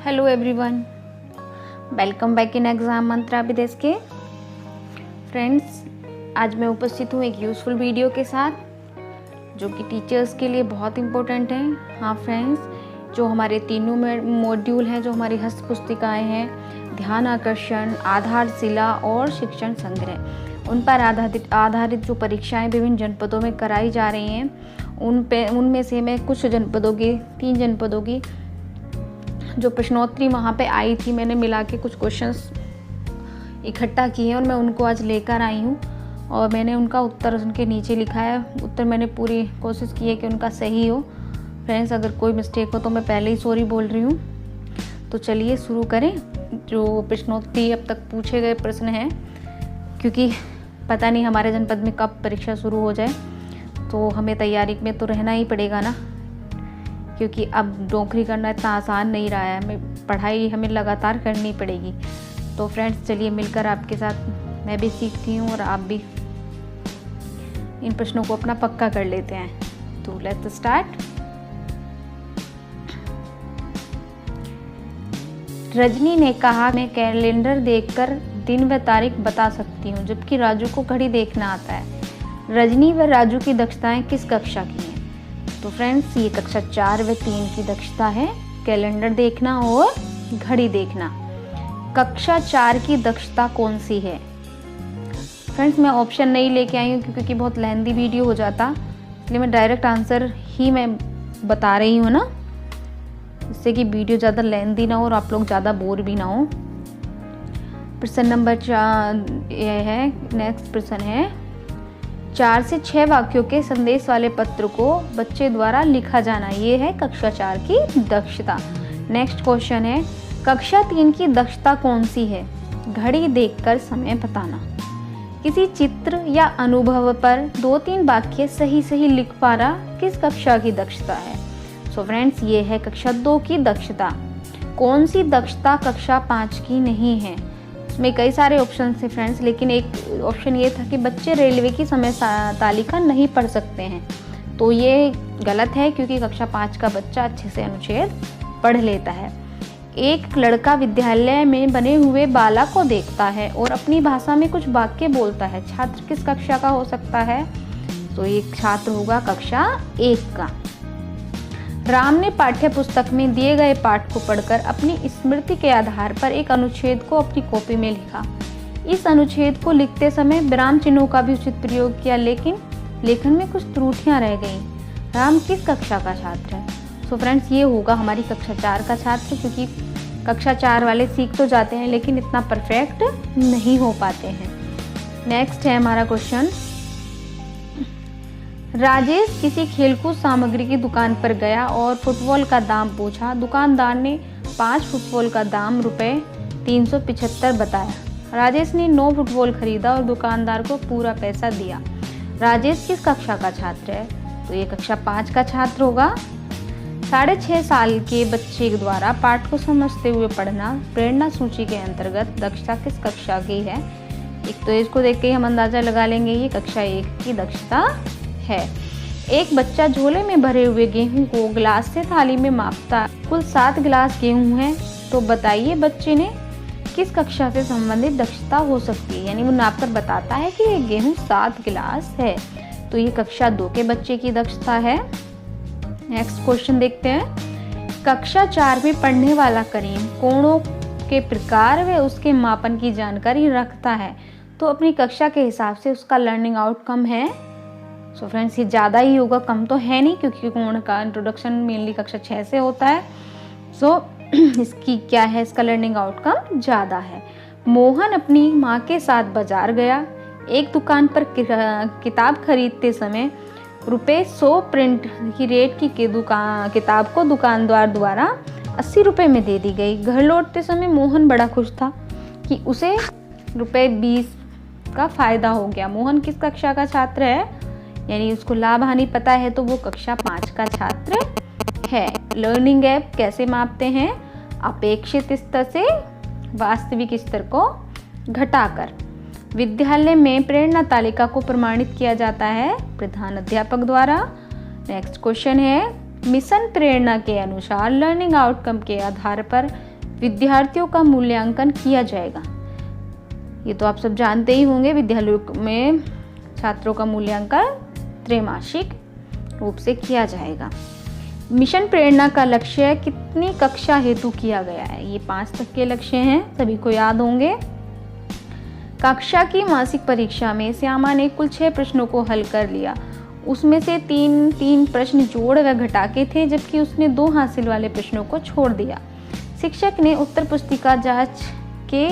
Hello everyone, welcome back in exam Mantra विदेश के friends. आज मैं उपस्थित हूँ एक यूज़फुल वीडियो के साथ जो कि टीचर्स के लिए बहुत इम्पोर्टेंट है। हाँ फ्रेंड्स, जो हमारे तीनों मॉड्यूल हैं, जो हमारी हस्त पुस्तिकाएँ हैं, ध्यान आकर्षण, आधारशिला और शिक्षण संग्रह, उन पर आधारित जो परीक्षाएं विभिन्न जनपदों में कराई जा रही हैं, उनमें से मैं कुछ जनपदों की 3 जनपदों की जो प्रश्नोत्तरी वहाँ पे आई थी, मैंने मिला के कुछ क्वेश्चंस इकट्ठा किए हैं और मैं उनको आज लेकर आई हूँ और मैंने उनका उत्तर उनके नीचे लिखा है। उत्तर मैंने पूरी कोशिश की है कि उनका सही हो। फ्रेंड्स, अगर कोई मिस्टेक हो तो मैं पहले ही सॉरी बोल रही हूँ। तो चलिए शुरू करें। जो प्रश्नोत्तरी अब तक पूछे गए प्रश्न हैं, क्योंकि पता नहीं हमारे जनपद में कब परीक्षा शुरू हो जाए, तो हमें तैयारी में तो रहना ही पड़ेगा ना, क्योंकि अब नौकरी करना इतना आसान नहीं रहा है। पढ़ाई हमें लगातार करनी पड़ेगी। तो फ्रेंड्स, चलिए मिलकर आपके साथ मैं भी सीखती हूँ और आप भी इन प्रश्नों को अपना पक्का कर लेते हैं। तो लेट्स स्टार्ट। रजनी ने कहा, मैं कैलेंडर देखकर दिन व तारीख बता सकती हूँ, जबकि राजू को घड़ी देखना आता है। रजनी व राजू की दक्षताएं किस कक्षा की हैं? तो फ्रेंड्स, ये कक्षा 4 व 3 की दक्षता है, कैलेंडर देखना और घड़ी देखना। कक्षा 4 की दक्षता कौन सी है? फ्रेंड्स, मैं ऑप्शन नहीं लेके आई हूँ क्योंकि बहुत लेंथी वीडियो हो जाता, इसलिए मैं डायरेक्ट आंसर ही मैं बता रही हूँ ना, इससे कि वीडियो ज़्यादा लेंथी ना हो और आप लोग ज़्यादा बोर भी ना हो। प्रश्न नंबर 4 ये है। नेक्स्ट प्रश्न है, 4 से 6 वाक्यों के संदेश वाले पत्र को बच्चे द्वारा लिखा जाना। ये है कक्षा 4 की दक्षता। नेक्स्ट क्वेश्चन है, कक्षा 3 की दक्षता कौन सी है? घड़ी देखकर समय बताना। किसी चित्र या अनुभव पर 2-3 वाक्य सही लिख पाना किस कक्षा की दक्षता है? सो फ्रेंड्स, ये है कक्षा 2 की दक्षता। कौन सी दक्षता कक्षा 5 की नहीं है? इसमें कई सारे ऑप्शन थे फ्रेंड्स, लेकिन एक ऑप्शन ये था कि बच्चे रेलवे की समय तालिका नहीं पढ़ सकते हैं। तो ये गलत है, क्योंकि कक्षा 5 का बच्चा अच्छे से अनुच्छेद पढ़ लेता है। एक लड़का विद्यालय में बने हुए बाला को देखता है और अपनी भाषा में कुछ वाक्य बोलता है। छात्र किस कक्षा का हो सकता है? तो एक छात्र होगा कक्षा 1 का। राम ने पाठ्य पुस्तक में दिए गए पाठ को पढ़कर अपनी स्मृति के आधार पर एक अनुच्छेद को अपनी कॉपी में लिखा। इस अनुच्छेद को लिखते समय विराम चिन्हों का भी उचित प्रयोग किया, लेकिन लेखन में कुछ त्रुटियां रह गईं। राम किस कक्षा का छात्र है? सो फ्रेंड्स, ये होगा हमारी कक्षा 4 का छात्र, क्योंकि कक्षा 4 वाले सीख तो जाते हैं लेकिन इतना परफेक्ट नहीं हो पाते हैं। नेक्स्ट है हमारा क्वेश्चन, राजेश किसी खेलकूद सामग्री की दुकान पर गया और फुटबॉल का दाम पूछा। दुकानदार ने 5 फुटबॉल का दाम ₹375 बताया। राजेश ने 9 फुटबॉल खरीदा और दुकानदार को पूरा पैसा दिया। राजेश किस कक्षा का छात्र है? तो ये कक्षा 5 का छात्र होगा। 6.5 साल के बच्चे द्वारा पाठ को समझते हुए पढ़ना प्रेरणा सूची के अंतर्गत दक्षता किस कक्षा की है? एक तो इसको देख के हम अंदाजा लगा लेंगे, ये कक्षा 1 की दक्षता है। एक बच्चा झोले में भरे हुए गेहूं को गिलास से थाली में मापता। कुल 7 गिलास गेहूं हैं, तो बताइए बच्चे ने किस कक्षा से संबंधित दक्षता हो सकती है? यानी वो नापकर बताता है कि ये गेहूं 7 गिलास है, तो ये कक्षा 2 के बच्चे की दक्षता है। नेक्स्ट क्वेश्चन देखते हैं, कक्षा 4 में पढ़ने वाला करीम कोणों के प्रकार व उसके मापन की जानकारी रखता है, तो अपनी कक्षा के हिसाब से उसका लर्निंग आउटकम है। सो फ्रेंड्स, ये ज़्यादा ही होगा, कम तो है नहीं, क्योंकि कोण का इंट्रोडक्शन मेनली कक्षा 6 से होता है। सो इसकी क्या है, इसका लर्निंग आउटकम ज़्यादा है। मोहन अपनी माँ के साथ बाजार गया। एक दुकान पर किताब खरीदते समय ₹100 प्रिंट की रेट की किताब को दुकानदार द्वारा 80 रुपये में दे दी गई। घर लौटते समय मोहन बड़ा खुश था कि उसे ₹20 का फ़ायदा हो गया। मोहन किस कक्षा का छात्र है? यानी उसको लाभ हानि पता है, तो वो कक्षा 5 का छात्र है। लर्निंग गैप कैसे मापते हैं? अपेक्षित स्तर से वास्तविक स्तर को घटाकर। विद्यालय में प्रेरणा तालिका को प्रमाणित किया जाता है प्रधान अध्यापक द्वारा। नेक्स्ट क्वेश्चन है, मिशन प्रेरणा के अनुसार लर्निंग आउटकम के आधार पर विद्यार्थियों का मूल्यांकन किया जाएगा? ये तो आप सब जानते ही होंगे, विद्यालयों में छात्रों का मूल्यांकन त्रैमासिक रूप से किया जाएगा। मिशन प्रेरणा का लक्ष्य कितनी कक्षा हेतु किया गया है? ये 5 तक के लक्ष्य हैं, सभी को याद होंगे। कक्षा की मासिक परीक्षा में श्यामा ने कुल 6 प्रश्नों को हल कर लिया। उसमें से 3 प्रश्न जोड़ व घटा के थे, जबकि उसने 2 हासिल वाले प्रश्नों को छोड़ दिया। शिक्षक ने उत्तर पुस्तिका जांच के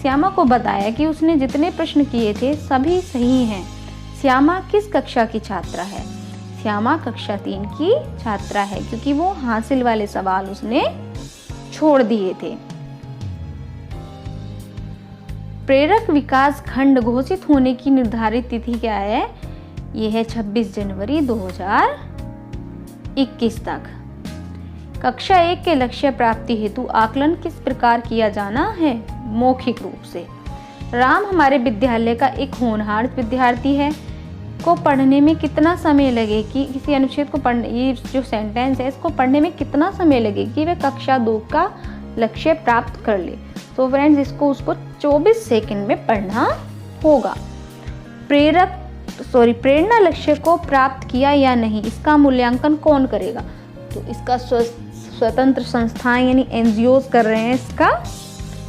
श्यामा को बताया कि उसने जितने प्रश्न किए थे सभी सही हैं। श्यामा किस कक्षा की छात्रा है? श्यामा कक्षा 3 की छात्रा है, क्योंकि वो हासिल वाले सवाल उसने छोड़ दिए थे। प्रेरक विकास खंड घोषित होने की निर्धारित तिथि क्या है? ये है 26 जनवरी 2021 तक। कक्षा 1 के लक्ष्य प्राप्ति हेतु आकलन किस प्रकार किया जाना है? मौखिक रूप से। राम हमारे विद्यालय का एक होनहार विद्यार्थी है को पढ़ने में कितना समय लगे कि किसी अनुच्छेद को पढ़ने, ये जो सेंटेंस है इसको पढ़ने में कितना समय लगे कि वह कक्षा 2 का लक्ष्य प्राप्त कर ले? तो फ्रेंड्स उसको 24 सेकंड में पढ़ना होगा। प्रेरणा लक्ष्य को प्राप्त किया या नहीं, इसका मूल्यांकन कौन करेगा? तो इसका स्वतंत्र संस्थाएं यानी एनजीओज कर रहे हैं इसका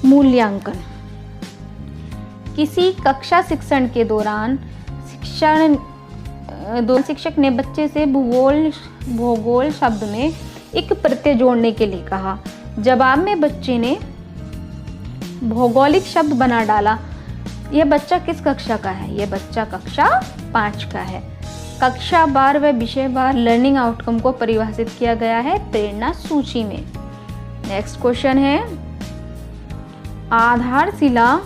मूल्यांकन। किसी कक्षा शिक्षण के दौरान शिक्षक ने बच्चे से भूगोल शब्द में एक प्रत्यय जोड़ने के लिए कहा। जवाब में बच्चे ने भौगोलिक शब्द बना डाला। यह बच्चा किस कक्षा का है? यह बच्चा कक्षा 5 का है। कक्षा बार व विषय बार लर्निंग आउटकम को परिभाषित किया गया है प्रेरणा सूची में। नेक्स्ट क्वेश्चन है, आधारशिला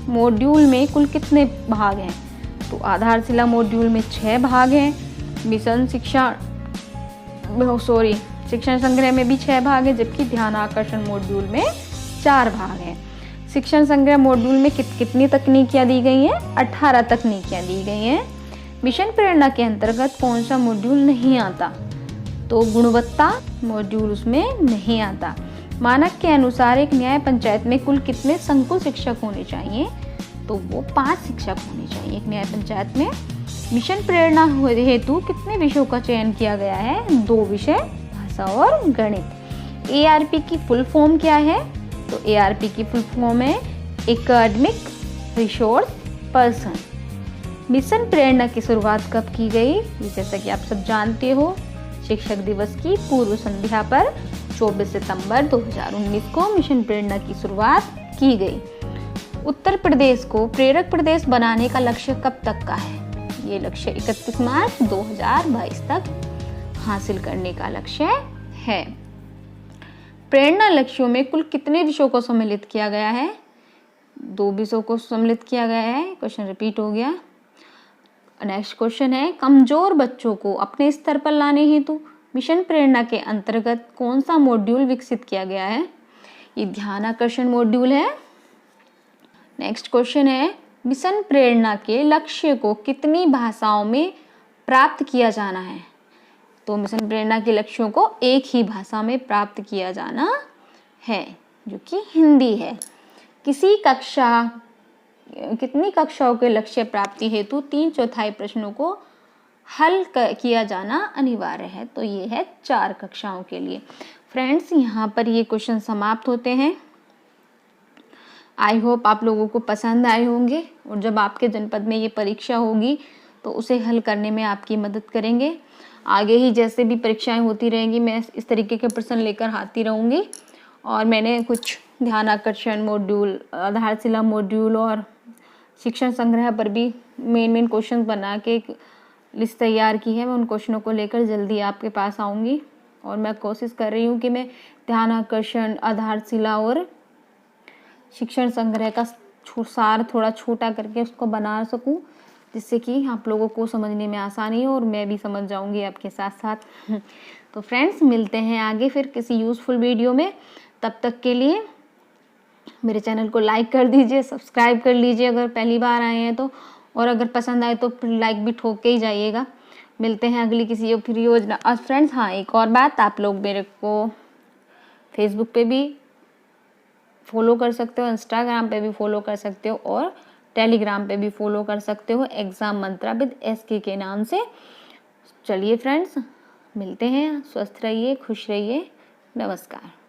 मॉड्यूल में कुल कितने भाग हैं? तो आधारशिला मॉड्यूल में 6 भाग हैं। शिक्षण संग्रह में भी 6 भाग हैं, जबकि ध्यान आकर्षण मॉड्यूल में 4 भाग हैं। शिक्षण संग्रह मॉड्यूल में कितनी तकनीकियाँ दी गई हैं? 18 तकनीकियाँ दी गई हैं। मिशन प्रेरणा के अंतर्गत कौन सा मॉड्यूल नहीं आता? तो गुणवत्ता मॉड्यूल उसमें नहीं आता। मानक के अनुसार एक न्याय पंचायत में कुल कितने संकुल शिक्षक होने चाहिए? तो वो 5 शिक्षक होने चाहिए एक न्याय पंचायत में। मिशन प्रेरणा हेतु कितने विषयों का चयन किया गया है? 2 विषय, भाषा और गणित। एआरपी की फुल फॉर्म क्या है? तो एआरपी की फुल फॉर्म है एकेडमिक रिसोर्स पर्सन। मिशन प्रेरणा की शुरुआत कब की गई? जैसा कि आप सब जानते हो, शिक्षक दिवस की पूर्व संध्या पर 24 सितंबर 2019 को मिशन प्रेरणा की शुरुआत की गई। उत्तर प्रदेश को प्रेरक प्रदेश बनाने का लक्ष्य कब तक का है? ये लक्ष्य 31 मार्च 2022 तक हासिल करने का लक्ष्य है। प्रेरणा लक्ष्यों में कुल कितने विषयों को सम्मिलित किया गया है? 2 विषयों को सम्मिलित किया गया है। क्वेश्चन रिपीट हो गया। नेक्स्ट क्वेश्चन है, कमजोर बच्चों को अपने स्तर पर लाने हेतु मिशन प्रेरणा के अंतर्गत कौन सा मॉड्यूल विकसित किया गया है? ये ध्यान आकर्षण मॉड्यूल है। नेक्स्ट क्वेश्चन है, मिशन प्रेरणा के लक्ष्य को कितनी भाषाओं में प्राप्त किया जाना है? तो मिशन प्रेरणा के लक्ष्यों को एक ही भाषा में प्राप्त किया जाना है, जो कि हिंदी है। कितनी कक्षाओं के लक्ष्य प्राप्ति हेतु 3/4 प्रश्नों को हल किया जाना अनिवार्य है? तो ये है 4 कक्षाओं के लिए। फ्रेंड्स, यहाँ पर ये क्वेश्चन समाप्त होते हैं। आई होप आप लोगों को पसंद आए होंगे, और जब आपके जनपद में ये परीक्षा होगी तो उसे हल करने में आपकी मदद करेंगे। आगे ही जैसे भी परीक्षाएं होती रहेंगी, मैं इस तरीके के प्रश्न लेकर आती रहूँगी। और मैंने कुछ ध्यान आकर्षण मॉड्यूल, आधारशिला मॉड्यूल और शिक्षण संग्रह पर भी मेन क्वेश्चन बना के एक लिस्ट तैयार की है। मैं उन क्वेश्चनों को लेकर जल्दी आपके पास आऊँगी, और मैं कोशिश कर रही हूँ कि मैं ध्यान आकर्षण, आधारशिला और शिक्षण संग्रह का सार थोड़ा छोटा करके उसको बना सकूं, जिससे कि आप लोगों को समझने में आसानी हो और मैं भी समझ जाऊंगी आपके साथ साथ। तो फ्रेंड्स, मिलते हैं आगे फिर किसी यूज़फुल वीडियो में। तब तक के लिए मेरे चैनल को लाइक कर दीजिए, सब्सक्राइब कर लीजिए अगर पहली बार आए हैं तो, और अगर पसंद आए तो फिर लाइक भी ठोक के ही जाइएगा। मिलते हैं अगली किसी फिर योजना। और फ्रेंड्स, हाँ, एक और बात, आप लोग मेरे को फेसबुक पे भी फॉलो कर सकते हो, इंस्टाग्राम पे भी फॉलो कर सकते हो और टेलीग्राम पे भी फॉलो कर सकते हो एग्ज़ाम मंत्रा विद SK के नाम से। चलिए फ्रेंड्स, मिलते हैं। स्वस्थ रहिए, खुश रहिए। नमस्कार।